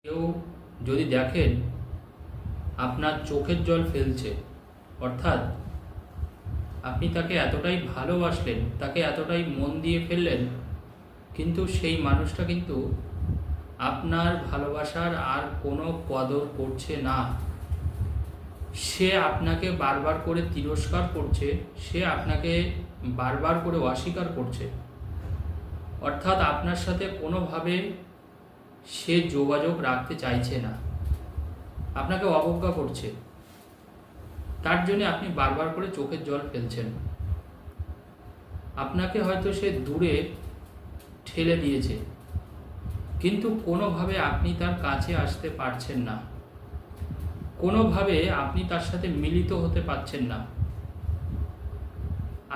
কেউ যদি দেখেন আপনার চোখের জল ফেলছে, অর্থাৎ আপনি তাকে এতটাই ভালোবাসলেন, তাকে এতটাই মন দিয়ে ফেললেন, কিন্তু সেই মানুষটা কিন্তু আপনার ভালোবাসার আর কোনো কদর করছে না। সে আপনাকে বারবার করে তিরস্কার করছে, সে আপনাকে বারবার করে অস্বীকার করছে, অর্থাৎ আপনার সাথে কোনোভাবে সে যোগাযোগ রাখতে চাইছে না, আপনাকে অবজ্ঞা করছে। তার জন্য আপনি বারবার করে চোখের জল ফেলছেন। আপনাকে হয়তো সে দূরে ঠেলে দিয়েছে, কিন্তু কোনোভাবে আপনি তার কাছে আসতে পারছেন না, কোনোভাবে আপনি তার সাথে মিলিত হতে পারছেন না।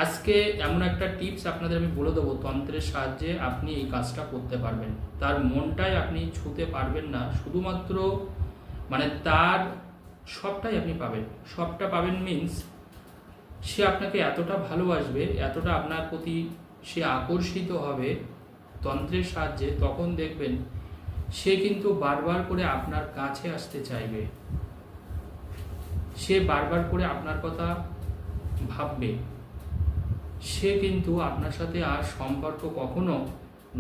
আজকে এমন একটা টিপস আপনাদের আমি বলে দেবো, তন্ত্রের সাহায্যে আপনি এই কাজটা করতে পারবেন। তার মনটাই আপনি ছুঁতে পারবেন না, শুধুমাত্র তার সবটাই আপনি পাবেন। সবটা পাবেন মিন্স সে আপনাকে এতটা ভালোবাসবে, এতটা আপনার প্রতি সে আকর্ষিত হবে তন্ত্রের সাহায্যে, তখন দেখবেন সে কিন্তু বারবার করে আপনার কাছে আসতে চাইবে, সে বারবার করে আপনার কথা ভাববে, সে কিন্তু আপনার সাথে আর সম্পর্ক কখনো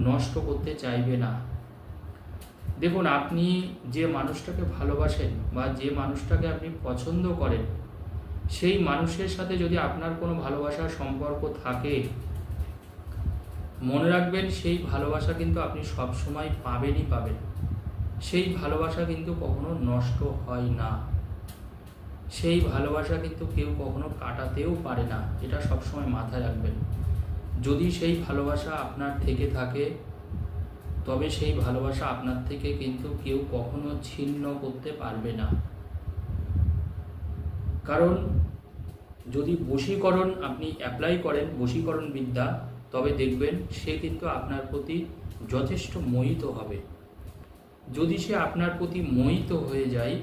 নষ্ট করতে চাইবে না। দেখুন, আপনি যে মানুষটাকে ভালোবাসেন বা যে মানুষটাকে আপনি পছন্দ করেন, সেই মানুষের সাথে যদি আপনার কোনো ভালোবাসার সম্পর্ক থাকে, মনে রাখবেন সেই ভালোবাসা কিন্তু আপনি সবসময় পাবেনই পাবেন। সেই ভালোবাসা কিন্তু কখনো নষ্ট হয় না, সেই ভালোবাসা কিন্তু কেউ কখনো কাটাতেও পারে না, এটা সবসময় মাথায় রাখবেন। যদি সেই ভালোবাসা আপনার থেকে থাকে, তবে সেই ভালোবাসা আপনার থেকে কিন্তু কেউ কখনো ছিন্ন করতে পারবে না। কারণ যদি বশীকরণ আপনি অ্যাপ্লাই করেন, বশীকরণ বিদ্যা, তবে দেখবেন সে কিন্তু আপনার প্রতি যথেষ্ট মোহিত হবে। যদি সে আপনার প্রতি মোহিত হয়ে যায়,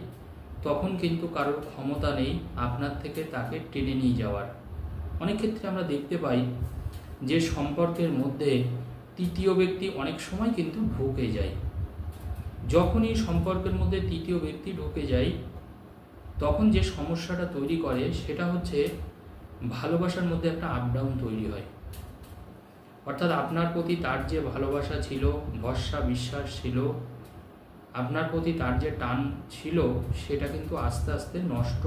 তখন কিন্তু কারোর ক্ষমতা নেই আপনার থেকে তাকে টেনে নিয়ে যাওয়ার। অনেক ক্ষেত্রে আমরা দেখতে পাই যে সম্পর্কের মধ্যে তৃতীয় ব্যক্তি অনেক সময় কিন্তু ঢুকে যায়। যখনই সম্পর্কের মধ্যে তৃতীয় ব্যক্তি ঢুকে যায়, তখন যে সমস্যাটা তৈরি করে সেটা হচ্ছে ভালোবাসার মধ্যে একটা আপ ডাউন তৈরি হয়। অর্থাৎ আপনার প্রতি তার যে ভালোবাসা ছিল, ভরসা বিশ্বাস ছিল, আপনার প্রতি তার যে টান ছিল, সেটা কিন্তু আস্তে আস্তে নষ্ট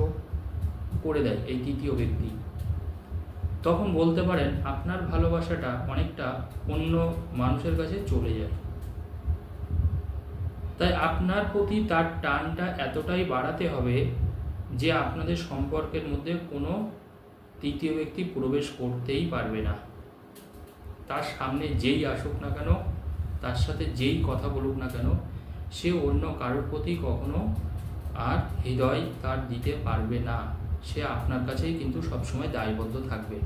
করে দেয় এই তৃতীয় ব্যক্তি। তখন বলতে পারেন আপনার ভালোবাসাটা অনেকটা অন্য মানুষের কাছে চলে যায়। তাই আপনার প্রতি তার টানটা এতটাই বাড়াতে হবে যে আপনাদের সম্পর্কের মধ্যে কোনো তৃতীয় ব্যক্তি প্রবেশ করতেই পারবে না। তার সামনে যেই আসুক না কেন, তার সাথে যেই কথা বলুক না কেন, সে অন্য কারোর প্রতি কখনো আর হৃদয় তার দিতে পারবে না। সে আপনার কাছেই কিন্তু সবসময় দায়বদ্ধ থাকবে।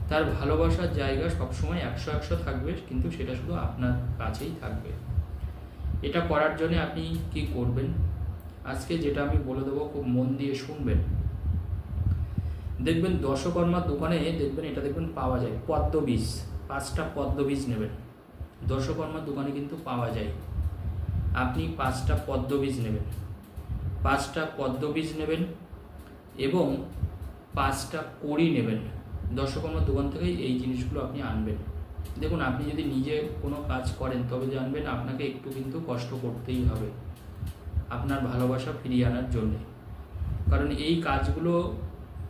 তার ভালোবাসার জায়গা সবসময় 100-100 থাকবে, কিন্তু সেটা শুধু আপনার কাছেই থাকবে। এটা করার জন্য আপনি কি করবেন, আজকে যেটা আমি বলে দেবো, খুব মন দিয়ে শুনবেন। দেখবেন দশকর্মার দোকানে দেখবেন এটা দেখবেন পাওয়া যায়, পদ্মবীজ। 5টা পদ্মবীজ নেবেন, দশকর্মার দোকানে কিন্তু পাওয়া যায়। আপনি 5টা পদ্মবীজ নেবেন, 5টা পদ্মবীজ নেবেন এবং 5টা কড়ি নেবেন। দশকর্মার দোকান থেকেই এই জিনিসগুলো আপনি আনবেন। দেখুন, আপনি যদি নিজে কোনো কাজ করেন, তবে জানবেন আপনাকে একটু কিন্তু কষ্ট করতেই হবে আপনার ভালোবাসা ফিরিয়ে আনার জন্যে। কারণ এই কাজগুলো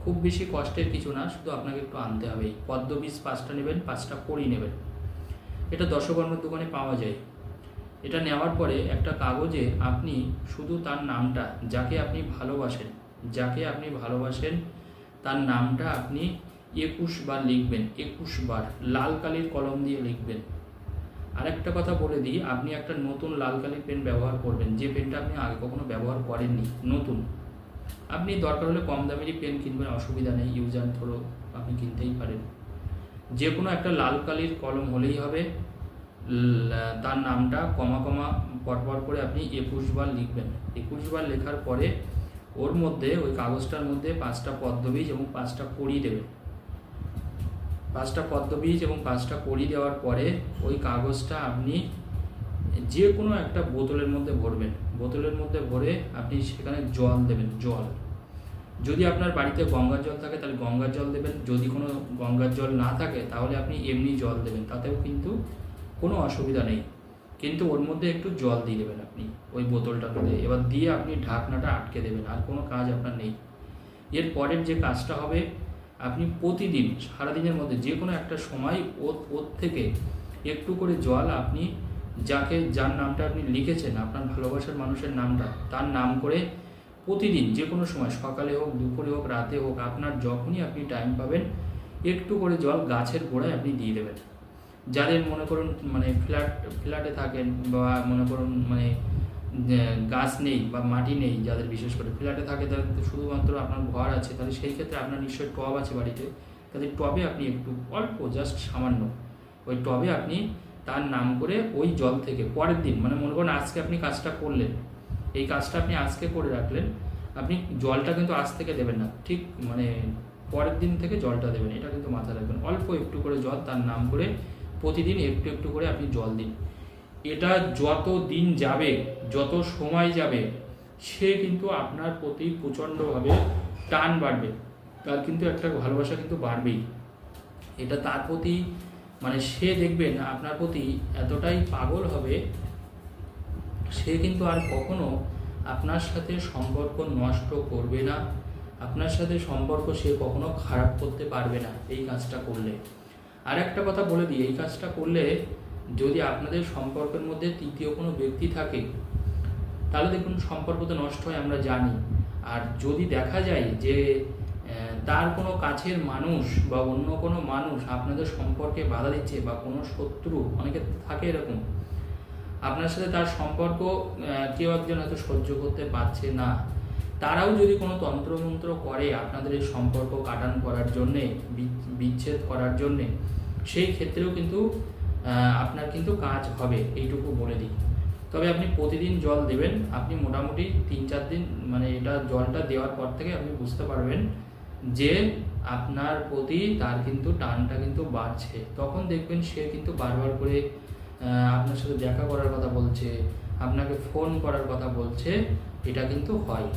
খুব বেশি কষ্টের কিছু না, শুধু আপনাকে একটু আনতে হবে। পদ্মবীজ 5টা নেবেন, 5টা কড়ি নেবেন। এটা দশকর্মার দোকানে পাওয়া যায়। এটা নেওয়ার পরে একটা কাগজে আপনি শুধু তার নামটা, যাকে আপনি ভালোবাসেন তার নামটা আপনি 21 বার লিখবেন। 21 বার লাল কালির কলম দিয়ে লিখবেন। আরেকটা কথা বলে দিই, আপনি একটা নতুন লাল কালির পেন ব্যবহার করবেন, যে পেনটা আপনি আগে কখনো ব্যবহার করেননি, নতুন। আপনি দরকার হলে কম দামেরই পেন কিনবেন, অসুবিধা নেই, ইউজ অ্যান্ড থ্রো আপনি কিনতেই পারেন। যে কোনো একটা লাল কালির কলম হলেই হবে। তার নামটা কমা কমা পরপর করে আপনি 21 বার লিখবেন। 21 বার লেখার পরে ওর মধ্যে, ওই কাগজটার মধ্যে 5টা পদ্মবীজ এবং 5টা কড়ি দেবেন। 5টা পদ্মবীজ এবং 5টা কড়ি দেওয়ার পরে ওই কাগজটা আপনি যে কোনো একটা বোতলের মধ্যে ভরবেন, বোতলের মধ্যে ভরে আপনি সেখানে জল দেবেন। জল, যদি আপনার বাড়িতে গঙ্গার জল থাকে তাহলে গঙ্গার জল দেবেন, যদি কোনো গঙ্গার জল না থাকে তাহলে আপনি এমনি জল দেবেন, তাতেও কিন্তু কোনো অসুবিধা নেই। কিন্তু ওর মধ্যে একটু জল দিয়ে দেবেন আপনি ওই বোতলটার মধ্যে, এবার দিয়ে আপনি ঢাকনাটা আটকে দেবেন, আর কোনো কাজ আপনার নেই। এর পরের যে কাজটা হবে, আপনি প্রতিদিন সারাদিনের মধ্যে যে কোনো একটা সময় ওর থেকে একটু করে জল আপনি যার নামটা আপনি লিখেছেন, আপনার ভালোবাসার মানুষের নামটা, তার নাম করে প্রতিদিন যে কোনো সময়, সকালে হোক, দুপুরে হোক, রাতে হোক, আপনার যখনই আপনি টাইম পাবেন একটু করে জল গাছের গোড়ায় আপনি দিয়ে দেবেন। যাদের মনে করুন মানে ফ্ল্যাটে থাকেন, বা মনে করুন মানে গাছ নেই বা মাটি নেই, যাদের বিশেষ করে ফ্ল্যাটে থাকে, তাদের শুধুমাত্র আপনার ঘর আছে, তাহলে সেই ক্ষেত্রে আপনার নিশ্চয়ই টব আছে বাড়িতে, তাহলে টবে আপনি একটু অল্প জাস্ট সামান্য ওই টবে আপনি তার নাম করে ওই জল থেকে পরের দিন, মানে মনে করুন আজকে আপনি কাজটা করলেন, এই কাজটা আপনি আজকে করে রাখলেন, আপনি জলটা কিন্তু আজ থেকে দেবেন না, ঠিক মানে পরের দিন থেকে জলটা দেবেন, এটা কিন্তু মাথায় রাখবেন। অল্প একটু করে জল তার নাম করে প্রতিদিন একটু একটু করে আপনি জল দিন। এটা যত দিন যাবে, যত সময় যাবে, সে কিন্তু আপনার প্রতি প্রচণ্ডভাবে টান বাড়বে, তার কিন্তু একটা ভালোবাসা কিন্তু বাড়বেই। এটা তার প্রতি মানে সে দেখবেন আপনার প্রতি এতটাই পাগল হবে, সে কিন্তু আর কখনো আপনার সাথে সম্পর্ক নষ্ট করবে না, আপনার সাথে সম্পর্ক সে কখনো খারাপ করতে পারবে না এই কাজটা করলে। আর একটা কথা বলে দিই, এই কাজটা করলে যদি আপনাদের সম্পর্কের মধ্যে তৃতীয় কোনো ব্যক্তি থাকে তাহলে দেখুন সম্পর্ক তো নষ্ট হয়, আমরা জানি। আর যদি দেখা যায় যে তার কোনো কাছের মানুষ বা অন্য কোনো মানুষ আপনাদের সম্পর্কে বাধা দিচ্ছে, বা কোনো শত্রু, অনেকে থাকে এরকম, আপনার সাথে তার সম্পর্ক কেউ একজন হয়তো সহ্য করতে পারছে না, তারাও যদি কোনো তন্ত্রমন্ত্র করে আপনাদের এই সম্পর্ক কাটান করার জন্যে, বিচ্ছেদ করার জন্যে, সেই ক্ষেত্রেও কিন্তু আপনার কিন্তু কাজ হবে, এইটুকু বলে দিই। তবে আপনি প্রতিদিন জল দেবেন, আপনি মোটামুটি 3-4 দিন মানে এটা জলটা দেওয়ার পর থেকে আপনি বুঝতে পারবেন যে আপনার প্রতি তার কিন্তু টানটা কিন্তু বাড়ছে। তখন দেখবেন সে কিন্তু বারবার করে আপনার সাথে দেখা করার কথা বলছে, আপনাকে ফোন করার কথা বলছে, এটা কিন্তু হয়।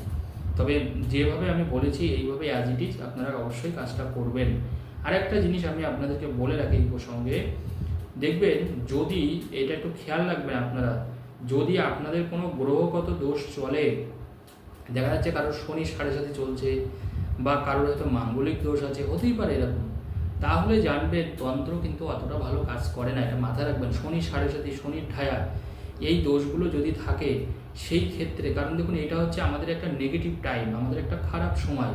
তবে যেভাবে আমি বলেছি এইভাবে অ্যাজ ইট ইজ আপনারা অবশ্যই কাজটা করবেন। আর একটা জিনিস আমি আপনাদেরকে বলে রাখি এই প্রসঙ্গে, দেখবেন যদি এটা একটু খেয়াল রাখবেন আপনারা, যদি আপনাদের কোনো গ্রহগত দোষ চলে, দেখা যাচ্ছে কারোর শনি 7.5 চলছে, বা কারোর হয়তো মাঙ্গলিক দোষ আছে, হতেই পারে এরকম, তাহলে জানবেন তন্ত্র কিন্তু অতটা ভালো কাজ করে না, এটা মাথায় রাখবেন। শনি 7.5, শনির ঠায়া, এই দোষগুলো যদি থাকে সেই ক্ষেত্রে, কারণ দেখুন এটা হচ্ছে আমাদের একটা নেগেটিভ টাইম, আমাদের একটা খারাপ সময়।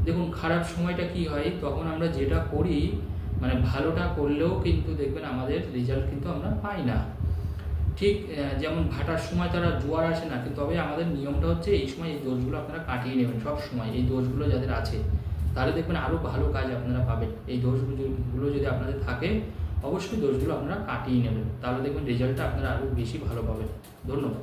দেখুন খারাপ সময়টা কি হয়, তখন আমরা যেটা করি মানে ভালোটা করলেও কিন্তু দেখবেন আমাদের রেজাল্ট কিন্তু আমরা পাই না। ঠিক যেমন ভাটার সময় তারা জোয়ার আসে না, কিন্তু তবে আমাদের নিয়মটা হচ্ছে এই সময় এই দোষগুলো আপনারা কাটিয়ে নেবেন। সব সময় এই দোষগুলো যাদের আছে তাহলে দেখবেন আরও ভালো কাজ আপনারা পাবেন। এই দোষগুলো যদি আপনাদের থাকে অবশ্যই দোষগুলো আপনারা কাটিয়ে নেবেন, তাহলে দেখবেন রেজাল্টটা আপনারা আরও বেশি ভালো পাবেন। ধন্যবাদ।